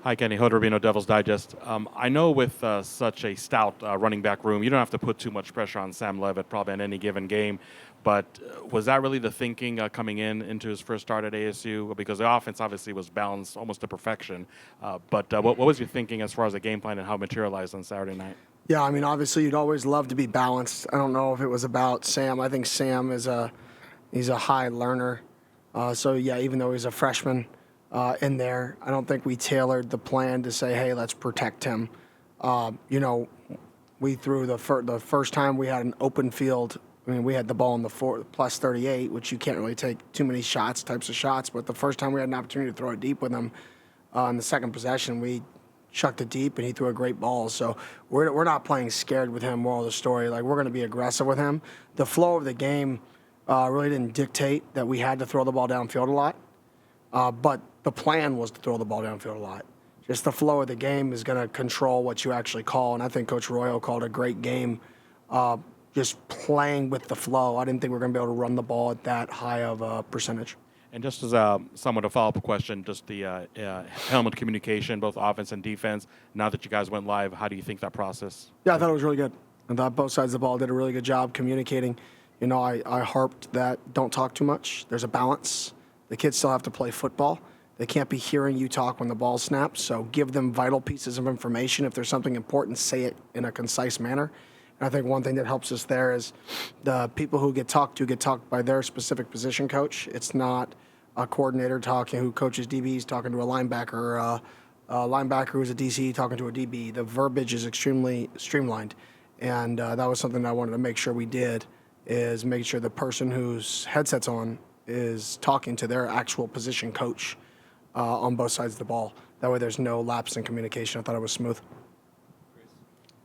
Hi, Kenny. Hood Rubino, Devil's Digest. I know with such a stout running back room, you don't have to put too much pressure on Sam Leavitt probably in any given game. But was that really the thinking coming into his first start at ASU? Because the offense obviously was balanced almost to perfection. But what was your thinking as far as the game plan and how it materialized on Saturday night? Yeah, I mean, obviously you'd always love to be balanced. I don't know if it was about Sam. I think Sam he's a high learner. So, yeah, even though he's a freshman in there, I don't think we tailored the plan to say, hey, let's protect him. We threw the first time we had an open field. I mean, we had the ball in the plus 38, which you can't really take too many types of shots. But the first time we had an opportunity to throw it deep with him in the second possession, we chucked it deep, and he threw a great ball. So we're not playing scared with him, moral of the story. Like, we're going to be aggressive with him. The flow of the game really didn't dictate that we had to throw the ball downfield a lot. But the plan was to throw the ball downfield a lot. Just the flow of the game is going to control what you actually call. And I think Coach Royo called a great game just playing with the flow. I didn't think we were going to be able to run the ball at that high of a percentage. And just as somewhat a follow-up question, just the helmet communication, both offense and defense, now that you guys went live, how do you think that process? Yeah, I thought it was really good. I thought both sides of the ball did a really good job communicating. I harped that don't talk too much. There's a balance. The kids still have to play football. They can't be hearing you talk when the ball snaps, so give them vital pieces of information. If there's something important, say it in a concise manner. And I think one thing that helps us there is the people who get talked by their specific position coach. It's not a coordinator who coaches DBs talking to a linebacker, a linebacker who's a DC talking to a DB. The verbiage is extremely streamlined, and that was something I wanted to make sure we did, is make sure the person whose headset's on is talking to their actual position coach on both sides of the ball. That way there's no lapse in communication. I thought it was smooth.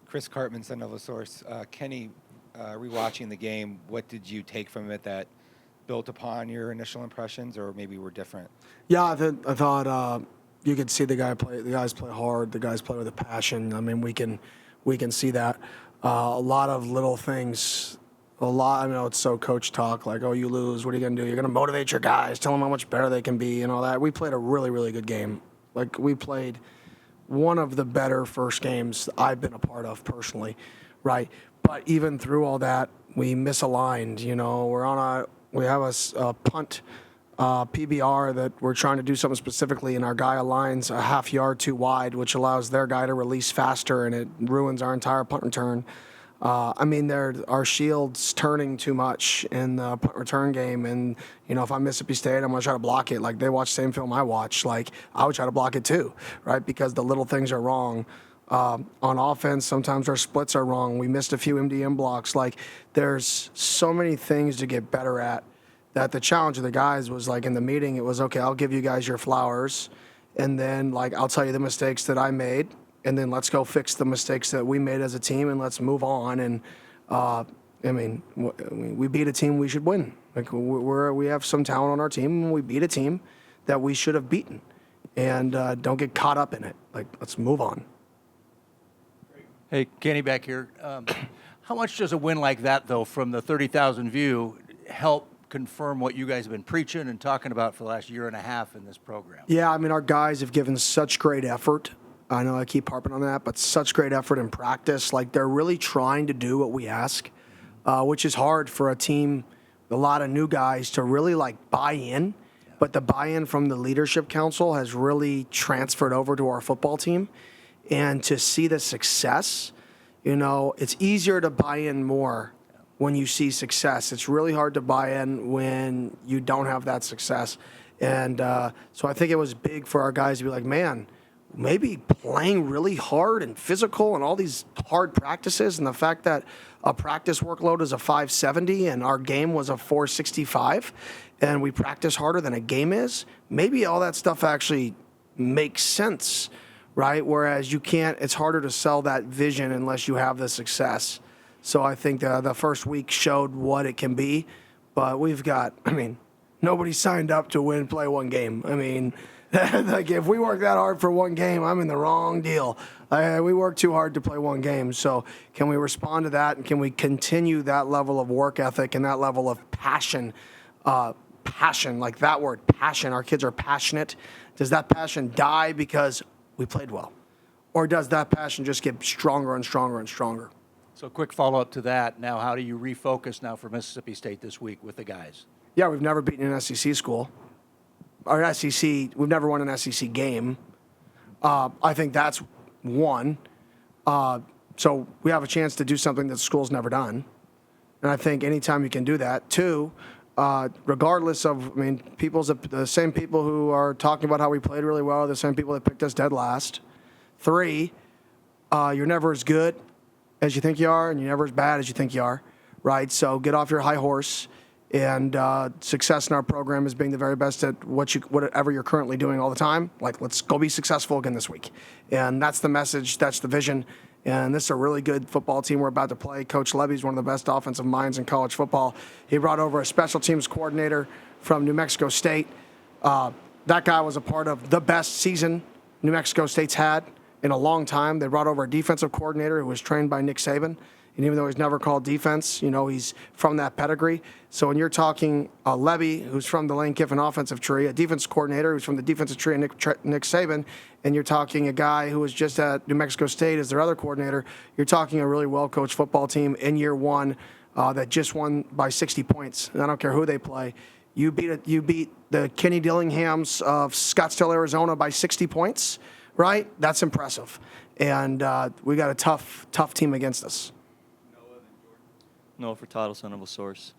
Chris Cartman, Sun Nova Source. Kenny, rewatching the game, what did you take from it that built upon your initial impressions, or maybe were different? Yeah, I thought you could see the guys play hard. The guys play with a passion. I mean, we can see that. A lot of little things. I know it's so coach talk, like, oh, you lose, what are you going to do? You're going to motivate your guys, tell them how much better they can be and all that. We played a really, really good game. Like, we played one of the better first games I've been a part of personally, right? But even through all that, we misaligned. We have a punt PBR that we're trying to do something specifically, and our guy aligns a half yard too wide, which allows their guy to release faster, and it ruins our entire punt return. Our shield's turning too much in the punt return game, and if I'm Mississippi State, I'm gonna try to block it. Like, they watch the same film I watch. Like, I would try to block it too, right? Because the little things are wrong. On offense, sometimes our splits are wrong. We missed a few MDM blocks. Like, there's so many things to get better at. That the challenge of the guys was, like, in the meeting, it was, okay, I'll give you guys your flowers, and then, like, I'll tell you the mistakes that I made. And then let's go fix the mistakes that we made as a team, and let's move on. And we beat a team we should win. Like, we have some talent on our team, and we beat a team that we should have beaten. And don't get caught up in it. Like, let's move on. Hey, Kenny back here. How much does a win like that, though, from the 30,000 view, help confirm what you guys have been preaching and talking about for the last year and a half in this program? Yeah, our guys have given such great effort. I know I keep harping on that, but such great effort in practice. Like, they're really trying to do what we ask, which is hard for a team, a lot of new guys, to really, like, buy in. But the buy-in from the leadership council has really transferred over to our football team. And to see the success, it's easier to buy in more when you see success. It's really hard to buy in when you don't have that success. And so I think it was big for our guys to be like, man, maybe playing really hard and physical and all these hard practices, and the fact that a practice workload is a 570 and our game was a 465, and we practice harder than a game is, maybe all that stuff actually makes sense, right? Whereas it's harder to sell that vision unless you have the success. So I think the first week showed what it can be, but nobody signed up to play one game. Like, if we work that hard for one game, I'm in the wrong deal. We work too hard to play one game. So can we respond to that, and can we continue that level of work ethic and that level of passion? Like that word, passion. Our kids are passionate. Does that passion die because we played well? Or does that passion just get stronger and stronger and stronger? So quick follow-up to that. Now, how do you refocus now for Mississippi State this week with the guys? Yeah, we've never beaten an SEC school. Or SEC, we've never won an SEC game. I think that's one. So we have a chance to do something that the school's never done. And I think anytime you can do that. Two, regardless of, the same people who are talking about how we played really well are the same people that picked us dead last. Three, you're never as good as you think you are, and you're never as bad as you think you are, right? So get off your high horse, and success in our program is being the very best at whatever you're currently doing all the time. Like, let's go be successful again this week. And that's the message, that's the vision. And this is a really good football team we're about to play. Coach Levy's one of the best offensive minds in college football. He brought over a special teams coordinator from New Mexico State. That guy was a part of the best season New Mexico State's had in a long time. They brought over a defensive coordinator who was trained by Nick Saban. And even though he's never called defense, he's from that pedigree. So when you're talking Levy, who's from the Lane Kiffin offensive tree, a defense coordinator who's from the defensive tree of Nick Saban, and you're talking a guy who was just at New Mexico State as their other coordinator, you're talking a really well-coached football team in year one that just won by 60 points. And I don't care who they play. You beat the Kenny Dillinghams of Scottsdale, Arizona by 60 points, right? That's impressive. And we got a tough team against us. Noah Furtado, son of a source.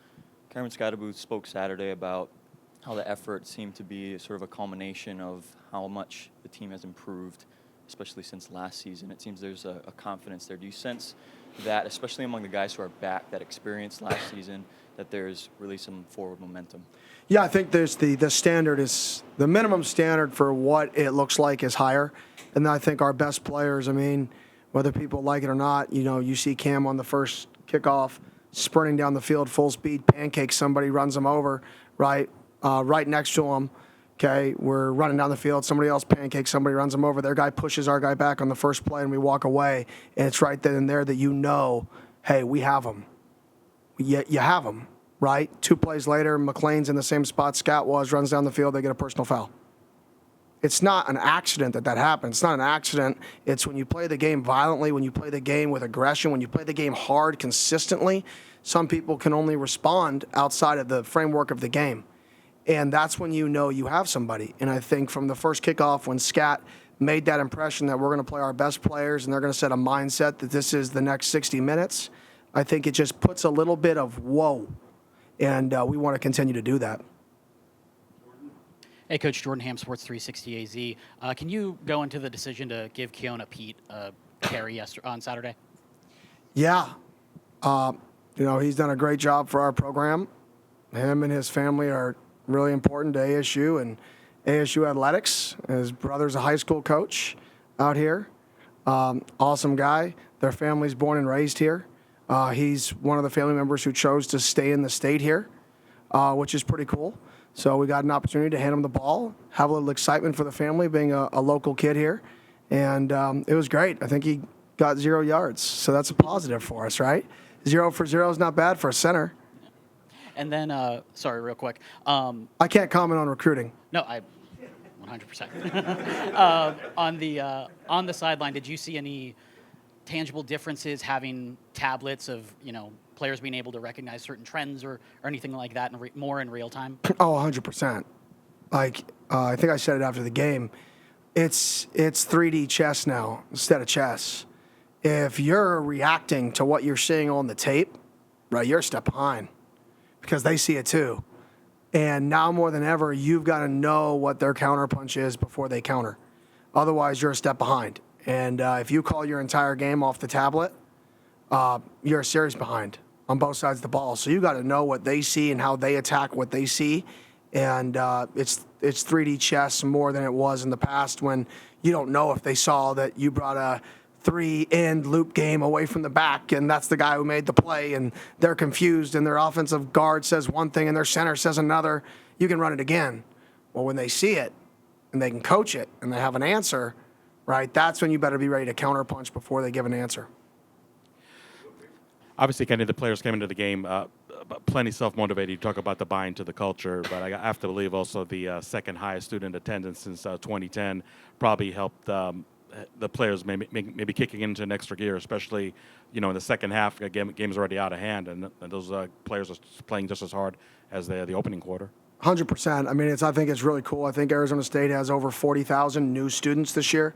Cameron Scottaboo spoke Saturday about how the effort seemed to be sort of a culmination of how much the team has improved, especially since last season. It seems there's a confidence there. Do you sense that, especially among the guys who are back that experienced last season, that there's really some forward momentum? Yeah, I think there's the standard is the minimum standard for what it looks like is higher. And I think our best players, whether people like it or not, you see Cam on the first kickoff, sprinting down the field full speed, pancakes somebody, runs them over, right? Right next to him, okay? We're running down the field, somebody else pancakes somebody, runs them over. Their guy pushes our guy back on the first play, and we walk away. And it's right then and there that hey, we have them. You have them, right? 2 plays later, McLean's in the same spot Scott was, runs down the field, they get a personal foul. It's not an accident that happens. It's not an accident. It's when you play the game violently, when you play the game with aggression, when you play the game hard consistently, some people can only respond outside of the framework of the game. And that's when you have somebody. And I think from the first kickoff, when Scott made that impression that we're going to play our best players and they're going to set a mindset that this is the next 60 minutes, I think it just puts a little bit of whoa. And we want to continue to do that. Hey, Coach, Jordan Ham, Sports 360 AZ. Can you go into the decision to give Keona Pete a carry on Saturday? Yeah. He's done a great job for our program. Him and his family are really important to ASU and ASU athletics. His brother's a high school coach out here. Awesome guy. Their family's born and raised here. He's one of the family members who chose to stay in the state here, which is pretty cool. So we got an opportunity to hand him the ball, have a little excitement for the family, being a local kid here. And it was great. I think he got 0 yards. So that's a positive for us, right? 0 for 0 is not bad for a center. And then, sorry, real quick. I can't comment on recruiting. No, 100%. On the sideline, did you see any tangible differences having tablets of, players being able to recognize certain trends or anything like that more in real time? Oh, 100%. Like, I think I said it after the game. It's 3D chess now instead of chess. If you're reacting to what you're seeing on the tape, right, you're a step behind because they see it too. And now more than ever, you've got to know what their counterpunch is before they counter. Otherwise, you're a step behind. And if you call your entire game off the tablet, you're a series behind on both sides of the ball. So you got to know what they see and how they attack what they see. And it's 3D chess more than it was in the past when you don't know if they saw that you brought a 3-end loop game away from the back and that's the guy who made the play and they're confused and their offensive guard says one thing and their center says another. You can run it again. Well, when they see it and they can coach it and they have an answer, right, that's when you better be ready to counterpunch before they give an answer. Obviously, Kenny, the players came into the game plenty self-motivated. You talk about the buy into the culture, but I have to believe also the second highest student attendance since 2010 probably helped the players maybe kicking into an extra gear, especially in the second half. Game's already out of hand, and those players are playing just as hard as the opening quarter. 100%. I mean, I think it's really cool. I think Arizona State has over 40,000 new students this year.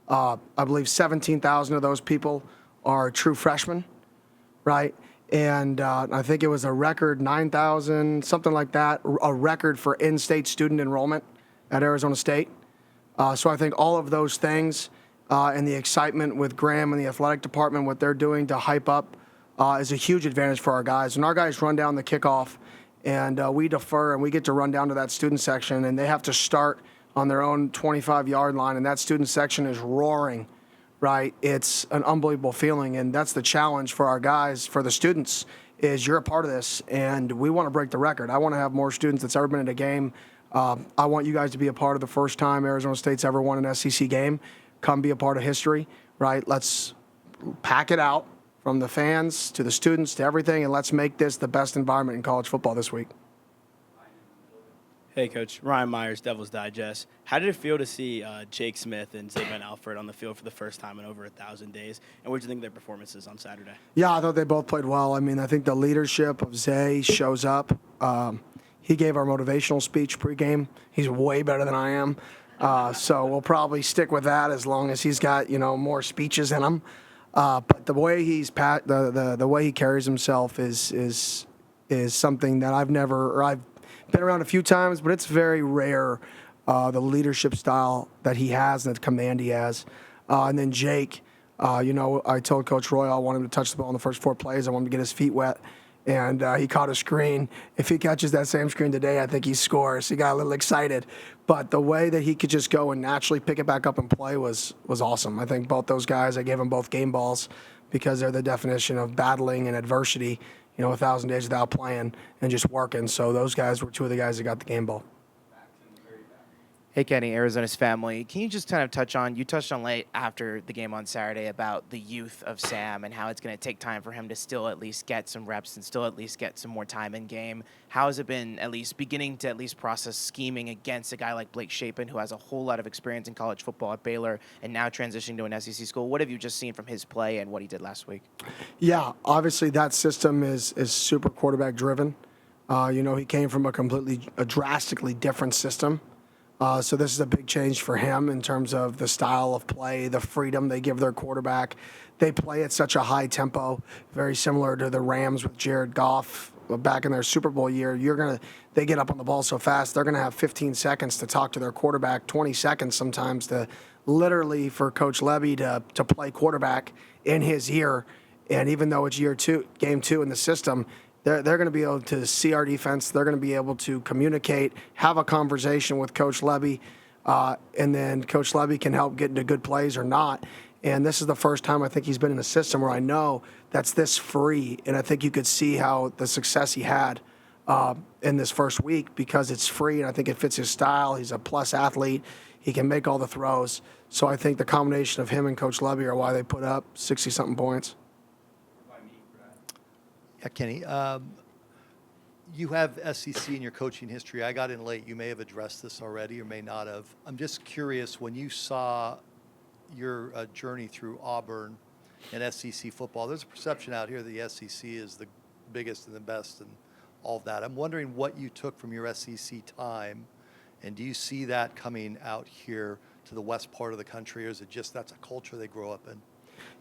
I believe 17,000 of those people are true freshmen, right? And I think it was a record 9,000, something like that, a record for in-state student enrollment at Arizona State. So I think all of those things and the excitement with Graham and the athletic department, what they're doing to hype up is a huge advantage for our guys. When our guys run down the kickoff and we defer and we get to run down to that student section and they have to start on their own 25-yard line and that student section is roaring, right? It's an unbelievable feeling, and that's the challenge for our guys, for the students, is you're a part of this, and we want to break the record. I want to have more students that's ever been in a game. I want you guys to be a part of the first time Arizona State's ever won an SEC game. Come be a part of history, right? Let's pack it out from the fans to the students to everything, and let's make this the best environment in college football this week. Hey, Coach. Ryan Myers, Devil's Digest. How did it feel to see Jake Smith and Zay Van Alford on the field for the first time in over 1,000 days? And what did you think of their performances on Saturday? Yeah, I thought they both played well. I mean, I think the leadership of Zay shows up. He gave our motivational speech pregame. He's way better than I am. So we'll probably stick with that as long as he's got, more speeches in him. But the way the way he carries himself is something that I've been around a few times, but it's very rare, the leadership style that he has and the command he has. And then Jake, I told Coach Roy I want him to touch the ball in the first 4 plays. I want him to get his feet wet. And he caught a screen. If he catches that same screen today, I think he scores. He got a little excited. But the way that he could just go and naturally pick it back up and play was awesome. I think both those guys, I gave them both game balls because they're the definition of battling and adversity, 1,000 days without playing and just working. So those guys were 2 of the guys that got the game ball. Hey, Kenny, Arizona's family. Can you just kind of you touched on late after the game on Saturday about the youth of Sam and how it's going to take time for him to still at least get some reps and still at least get some more time in game. How has it been at least beginning to at least process scheming against a guy like Blake Shapen, who has a whole lot of experience in college football at Baylor and now transitioning to an SEC school? What have you just seen from his play and what he did last week? Yeah, obviously that system is super quarterback driven. He came from a drastically different system. So this is a big change for him in terms of the style of play, the freedom they give their quarterback. They play at such a high tempo, very similar to the Rams with Jared Goff back in their Super Bowl year. They get up on the ball so fast, they're going to have 15 seconds to talk to their quarterback, 20 seconds sometimes to literally for Coach Levy to play quarterback in his ear. And even though it's game 2 in the system, they're going to be able to see our defense. They're going to be able to communicate, have a conversation with Coach Levy, and then Coach Levy can help get into good plays or not. And this is the first time I think he's been in a system where I know that's this free. And I think you could see how the success he had in this first week because it's free, and I think it fits his style. He's a plus athlete. He can make all the throws. So I think the combination of him and Coach Levy are why they put up 60-something points. Yeah, Kenny, you have SEC in your coaching history. I got in late. You may have addressed this already or may not have. I'm just curious, when you saw your journey through Auburn and SEC football, there's a perception out here that the SEC is the biggest and the best and all of that. I'm wondering what you took from your SEC time, and do you see that coming out here to the west part of the country, or is it just that's a culture they grow up in?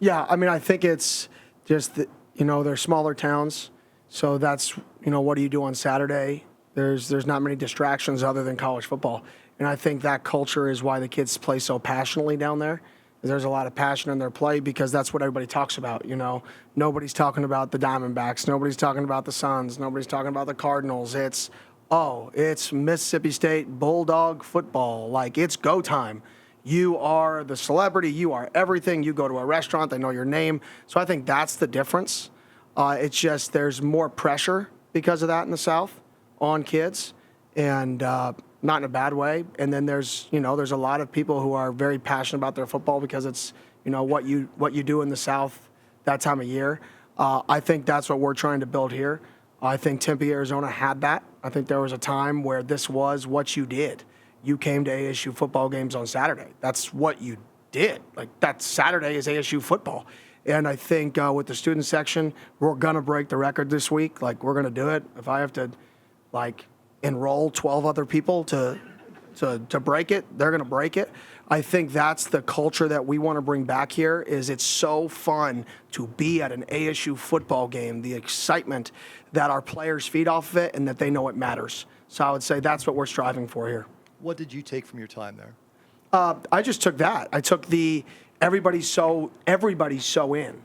Yeah, I mean, I think it's just that, they're smaller towns, so that's, what do you do on Saturday? There's not many distractions other than college football. And I think that culture is why the kids play so passionately down there. There's a lot of passion in their play because that's what everybody talks about, Nobody's talking about the Diamondbacks. Nobody's talking about the Suns. Nobody's talking about the Cardinals. It's Mississippi State Bulldog football. Like, it's go time. You are the celebrity. You are everything. You go to a restaurant, they know your name. So I think that's the difference. It's just there's more pressure because of that in the South on kids, and not in a bad way. And then there's a lot of people who are very passionate about their football because it's what you do in the South that time of year. I think that's what we're trying to build here. I think Tempe, Arizona had that. I think there was a time where this was what you did. You came to ASU football games on Saturday. That's what you did. Like, that Saturday is ASU football. And I think with the student section, we're going to break the record this week. Like, we're going to do it. If I have to, like, enroll 12 other people to break it, they're going to break it. I think that's the culture that we want to bring back here. Is it's so fun to be at an ASU football game, the excitement that our players feed off of it and that they know it matters. So I would say that's what we're striving for here. What did you take from your time there? I just took that. I took the everybody's so in.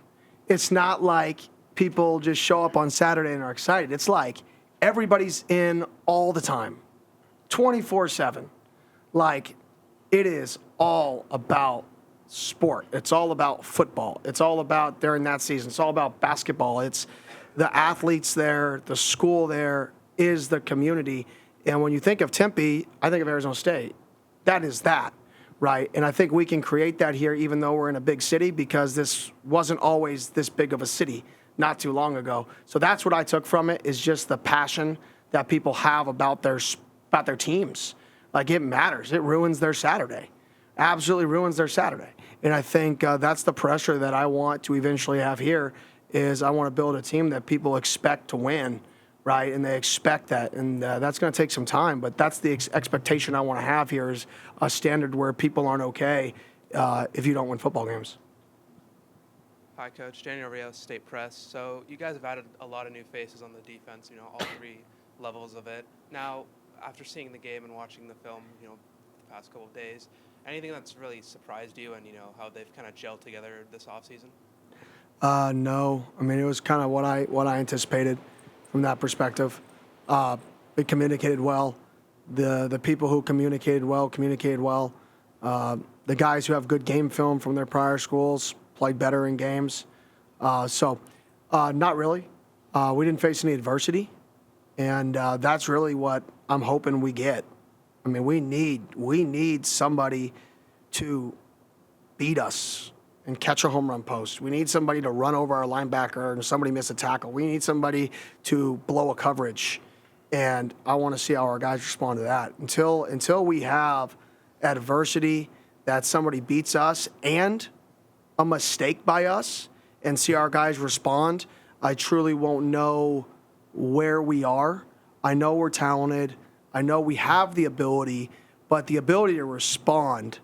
It's not like people just show up on Saturday and are excited. It's like everybody's in all the time, 24/7. Like, it is all about sport. It's all about football. It's all about during that season. It's all about basketball. It's the athletes there, the school there is the community. And when you think of Tempe, I think of Arizona State. That is that, right? And I think we can create that here even though we're in a big city because this wasn't always this big of a city not too long ago. So that's what I took from it is just the passion that people have about their teams. Like, it matters. It ruins their Saturday. Absolutely ruins their Saturday. And I think that's the pressure that I want to eventually have here is I want to build a team that people expect to win, right? And they expect that. And that's going to take some time. But that's the expectation I want to have here is a standard where people aren't okay if you don't win football games. Hi, Coach. Daniel Rios, State Press. So you guys have added a lot of new faces on the defense, all three levels of it. Now, after seeing the game and watching the film, the past couple of days, anything that's really surprised you and, how they've kind of gelled together this offseason? No. I mean, it was kind of what I anticipated from that perspective. They communicated well. The people who communicated well. The guys who have good game film from their prior schools played better in games. Not really. We didn't face any adversity, and that's really what I'm hoping we get. I mean, we need somebody to beat us and catch a home run post. We need somebody to run over our linebacker and somebody miss a tackle. We need somebody to blow a coverage, and I want to see how our guys respond to that. Until we have adversity that somebody beats us and a mistake by us and see our guys respond, I truly won't know where we are. I know we're talented. I know we have the ability, but the ability to respond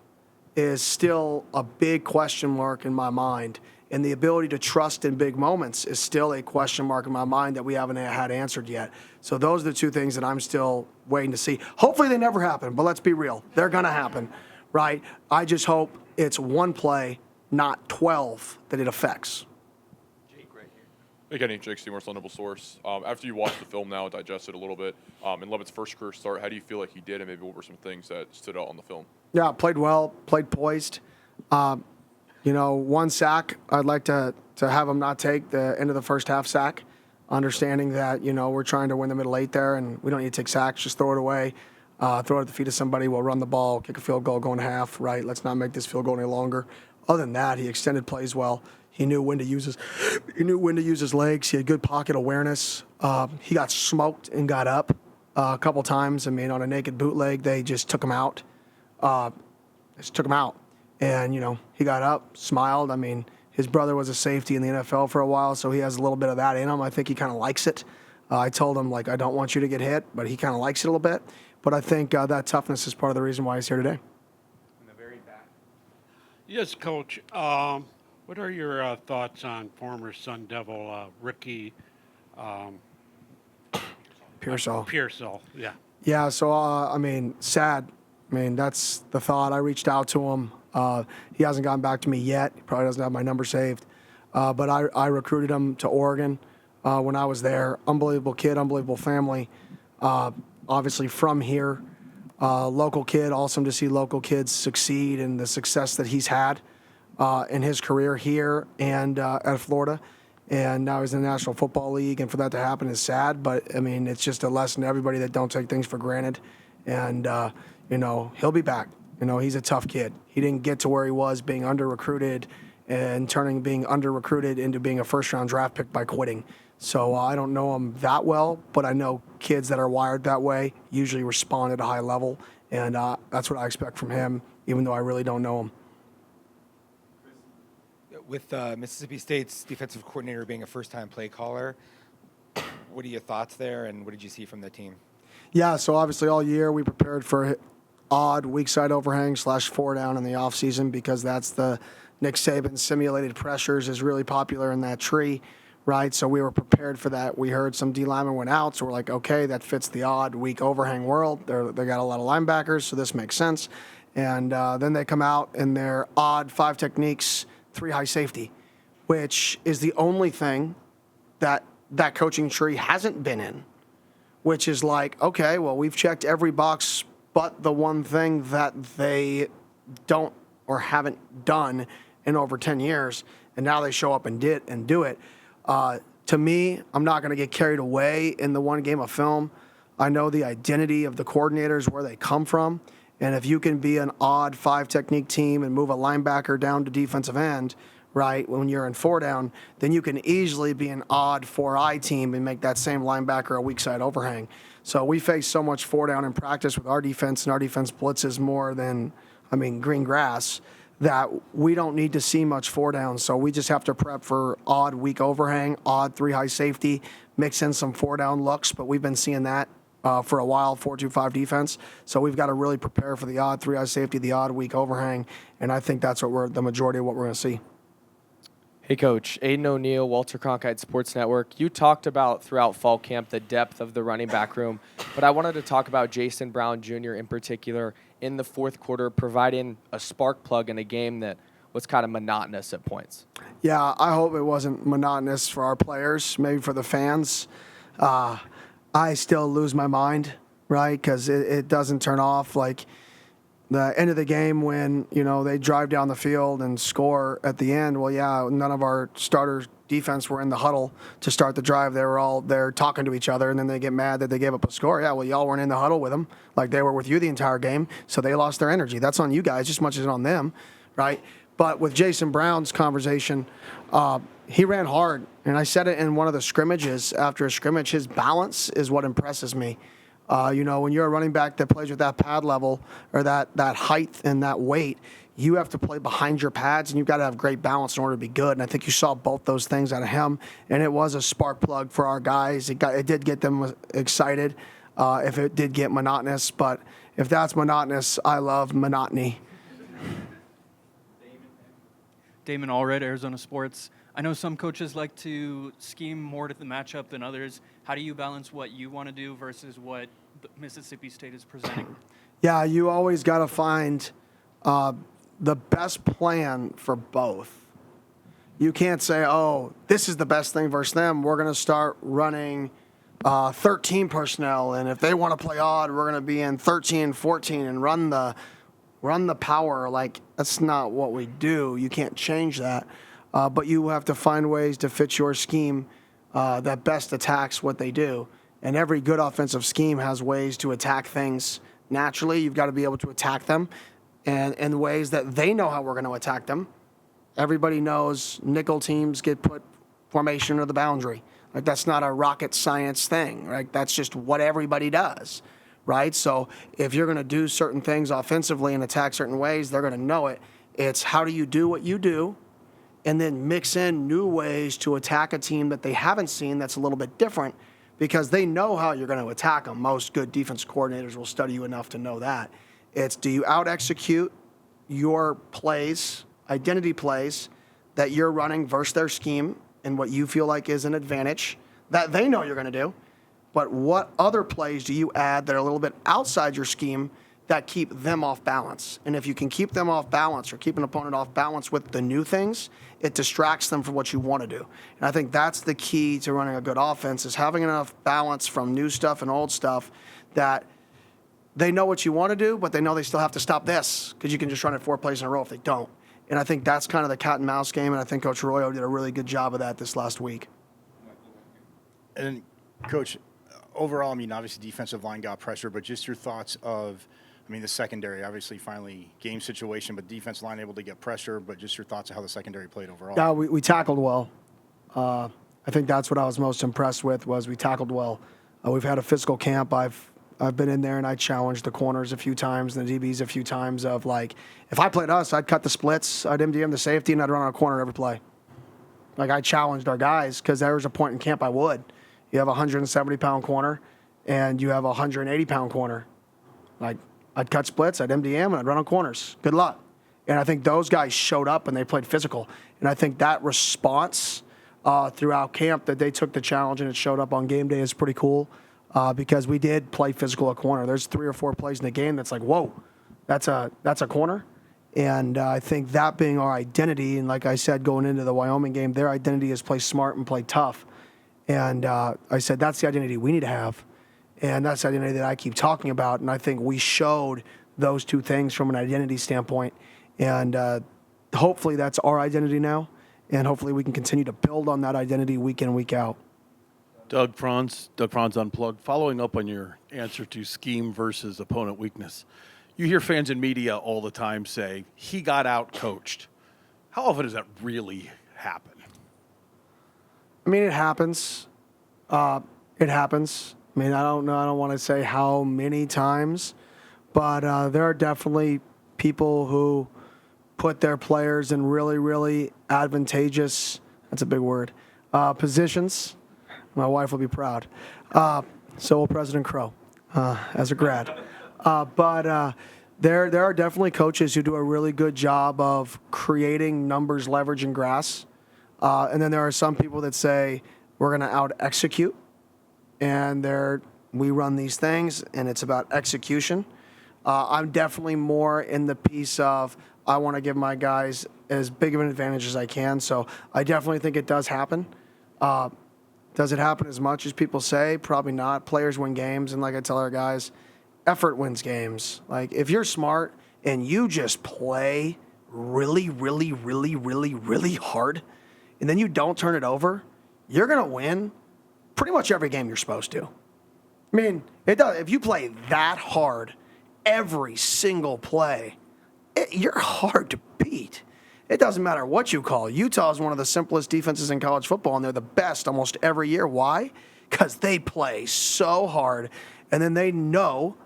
is still a big question mark in my mind. And the ability to trust in big moments is still a question mark in my mind that we haven't had answered yet. So those are the two things that I'm still waiting to see. Hopefully they never happen, but let's be real. They're going to happen, right? I just hope it's one play, not 12, that it affects. Hey, Kenny, Jake Seymour, Thunderable Source. After you watched the film now, digest it a little bit, in Leavitt's first career start, how do you feel like he did, and maybe what were some things that stood out on the film? Yeah, played well, played poised. One sack, I'd like to have him not take the end of the first half sack, understanding that, we're trying to win the middle eight there, and we don't need to take sacks, just throw it away, throw it at the feet of somebody, we'll run the ball, kick a field goal, go in half, right? Let's not make this field goal any longer. Other than that, he extended plays well. He knew when to use his legs. He had good pocket awareness. He got smoked and got up a couple times. I mean, on a naked bootleg, they just took him out. And, he got up, smiled. I mean, his brother was a safety in the NFL for a while, so he has a little bit of that in him. I think he kind of likes it. I told him, I don't want you to get hit, but he kind of likes it a little bit. But I think that toughness is part of the reason why he's here today. In the very back. Yes, Coach. What are your thoughts on former Sun Devil Ricky Pearsall? Pearsall, yeah. Yeah, so, sad. That's the thought. I reached out to him. He hasn't gotten back to me yet. He probably doesn't have my number saved. But I recruited him to Oregon when I was there. Unbelievable kid, unbelievable family. Obviously from here. Local kid, awesome to see local kids succeed and the success that he's had in his career here and at Florida. And now he's in the National Football League, and for that to happen is sad. But, it's just a lesson to everybody that don't take things for granted. And, he'll be back. He's a tough kid. He didn't get to where he was being under-recruited and being under-recruited into being a first-round draft pick by quitting. So I don't know him that well, but I know kids that are wired that way usually respond at a high level, and that's what I expect from him, even though I really don't know him. With Mississippi State's defensive coordinator being a first-time play caller, what are your thoughts there, and what did you see from the team? Yeah, so obviously all year we prepared for odd weak side overhang / 4-down in the offseason because that's the Nick Saban simulated pressures is really popular in that tree, right? So we were prepared for that. We heard some D linemen went out, so we're like, okay, that fits the odd weak overhang world. They got a lot of linebackers, so this makes sense. And then they come out in their odd 5 techniques, 3 high safety, which is the only thing that coaching tree hasn't been in, which is like, okay, well, we've checked every box but the one thing that they don't or haven't done in over 10 years, and now they show up and do it. To me, I'm not going to get carried away in the one game of film. I know the identity of the coordinators, where they come from, and if you can be an odd 5 technique team and move a linebacker down to defensive end, right, when you're in 4-down, then you can easily be an odd 4-eye team and make that same linebacker a weak side overhang. So we face so much 4-down in practice with our defense, and our defense blitzes more than, green grass, that we don't need to see much 4-down. So we just have to prep for odd weak overhang, odd 3 high safety, mix in some 4-down looks, but we've been seeing that for a while, 4-2-5 defense. So we've got to really prepare for the odd 3 high safety, the odd weak overhang, and I think that's the majority of what we're going to see. Hey, Coach. Aiden O'Neill, Walter Cronkite Sports Network. You talked about throughout fall camp the depth of the running back room, but I wanted to talk about Jason Brown Jr. in particular in the fourth quarter, providing a spark plug in a game that was kind of monotonous at points. Yeah, I hope it wasn't monotonous for our players, maybe for the fans. I still lose my mind, right, because it doesn't turn off. Like the end of the game when, they drive down the field and score at the end. Well, yeah, none of our starters defense were in the huddle to start the drive. They were all there talking to each other, and then they get mad that they gave up a score. Yeah, well, y'all weren't in the huddle with them. Like they were with you the entire game, so they lost their energy. That's on you guys just as much as on them, right? But with Jason Brown's conversation, he ran hard, and I said it in one of the scrimmages. After a scrimmage, his balance is what impresses me. When you're a running back that plays with that pad level or that height and that weight, you have to play behind your pads, and you've got to have great balance in order to be good. And I think you saw both those things out of him, and it was a spark plug for our guys. It did get them excited if it did get monotonous. But if that's monotonous, I love monotony. Damon Allred, Arizona Sports. I know some coaches like to scheme more to the matchup than others. How do you balance what you want to do versus what Mississippi State is presenting? Yeah, you always got to find the best plan for both. You can't say, oh, this is the best thing versus them. We're going to start running 13 personnel, and if they want to play odd, we're going to be in 13, 14 and run the power. Like, that's not what we do. You can't change that. But you have to find ways to fit your scheme that best attacks what they do. And every good offensive scheme has ways to attack things naturally. You've got to be able to attack them and in ways that they know how we're going to attack them. Everybody knows nickel teams get put formation or the boundary. Like, that's not a rocket science thing, right? That's just what everybody does, right? So if you're going to do certain things offensively and attack certain ways, they're going to know it. It's how do you do what you do, and then mix in new ways to attack a team that they haven't seen that's a little bit different, because they know how you're going to attack them. Most good defense coordinators will study you enough to know that. It's, do you out-execute your plays, identity plays, that you're running versus their scheme and what you feel like is an advantage that they know you're going to do, but what other plays do you add that are a little bit outside your scheme that keep them off balance? And if you can keep them off balance or keep an opponent off balance with the new things, it distracts them from what you want to do. And I think that's the key to running a good offense, is having enough balance from new stuff and old stuff that they know what you want to do, but they know they still have to stop this, because you can just run it 4 plays in a row if they don't. And I think that's kind of the cat and mouse game, and I think Coach Arroyo did a really good job of that this last week. And Coach, overall, obviously defensive line got pressure, but just your thoughts of, the secondary, obviously finally game situation, but defense line able to get pressure, but just your thoughts of how the secondary played overall. Yeah, we tackled well. I think that's what I was most impressed with was we tackled well. We've had a physical camp. I've been in there and I challenged the corners a few times and the DBs a few times of like, if I played us, I'd cut the splits, I'd MDM the safety, and I'd run on a corner every play. Like I challenged our guys because there was a point in camp I would. You have a 170-pound corner and you have a 180-pound corner. Like I'd cut splits, I'd MDM, and I'd run on corners. Good luck. And I think those guys showed up and they played physical. And I think that response throughout camp that they took the challenge and it showed up on game day is pretty cool because we did play physical at corner. There's 3 or 4 plays in the game that's like, whoa, that's a corner. And I think that being our identity, and like I said, going into the Wyoming game, their identity is play smart and play tough. And I said, that's the identity we need to have. And that's the identity that I keep talking about. And I think we showed those 2 things from an identity standpoint. And hopefully that's our identity now. And hopefully we can continue to build on that identity week in, week out. Doug Franz Unplugged. Following up on your answer to scheme versus opponent weakness, you hear fans in media all the time say, he got out-coached. How often does that really happen? I mean, it happens. It happens. I mean, I don't know. I don't want to say how many times, but there are definitely people who put their players in really, really advantageous, that's a big word, positions. My wife will be proud. So will President Crow as a grad. But there are definitely coaches who do a really good job of creating numbers, leverage, and grass. And then there are some people that say, we're going to out-execute. And we run these things, and it's about execution. I'm definitely more in the piece of I want to give my guys as big of an advantage as I can. So I definitely think it does happen. Does it happen as much as people say? Probably not. Players win games, and like I tell our guys, effort wins games. Like if you're smart and you just play really, really, really, really, really hard, and then you don't turn it over, you're going to win pretty much every game you're supposed to. I mean, it does. If you play that hard every single play, you're hard to beat. It doesn't matter what you call. Utah is one of the simplest defenses in college football, and they're the best almost every year. Why? Because they play so hard, and then they know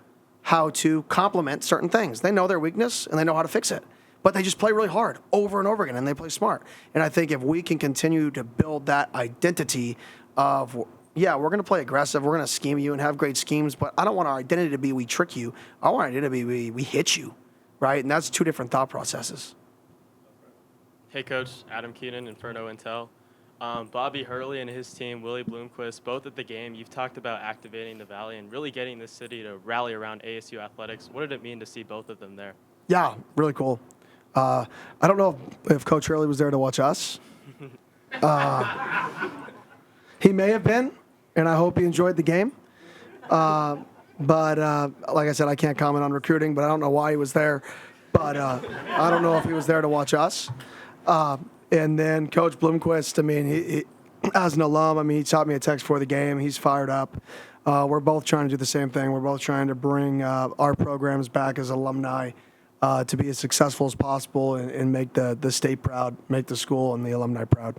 how to complement certain things. They know their weakness, and they know how to fix it. But they just play really hard over and over again, and they play smart. And I think if we can continue to build that identity of, yeah, we're going to play aggressive, we're going to scheme you and have great schemes, but I don't want our identity to be we trick you. I want our identity to be we hit you, right? And that's 2 different thought processes. Hey, Coach. Adam Keenan, Inferno Intel. Bobby Hurley and his team, Willie Bloomquist, both at the game, you've talked about activating the Valley and really getting this city to rally around ASU athletics. What did it mean to see both of them there? Yeah, really cool. I don't know if Coach Hurley was there to watch us. He may have been, and I hope he enjoyed the game. But like I said, I can't comment on recruiting, but I don't know why he was there. But I don't know if he was there to watch us. And then Coach Bloomquist, I mean, he, as an alum, I mean, he shot me a text before the game. He's fired up. We're both trying to do the same thing. We're both trying to bring our programs back as alumni to be as successful as possible and make the state proud, make the school and the alumni proud.